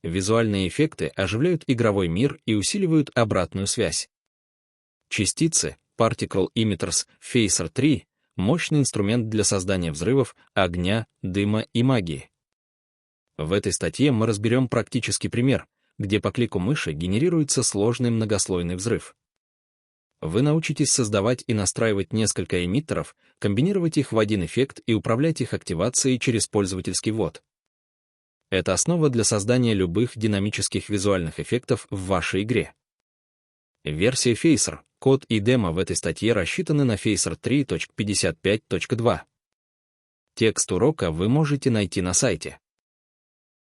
Визуальные эффекты оживляют игровой мир и усиливают обратную связь. Частицы Particle Emitters Phaser 3 — мощный инструмент для создания взрывов, огня, дыма и магии. В этой статье мы разберем практический пример, где по клику мыши генерируется сложный многослойный взрыв. Вы научитесь создавать и настраивать несколько эмиттеров, комбинировать их в один эффект и управлять их активацией через пользовательский ввод. Это основа для создания любых динамических визуальных эффектов в вашей игре. Версия Phaser, код и демо в этой статье рассчитаны на Phaser 3.55.2. Текст урока вы можете найти на сайте.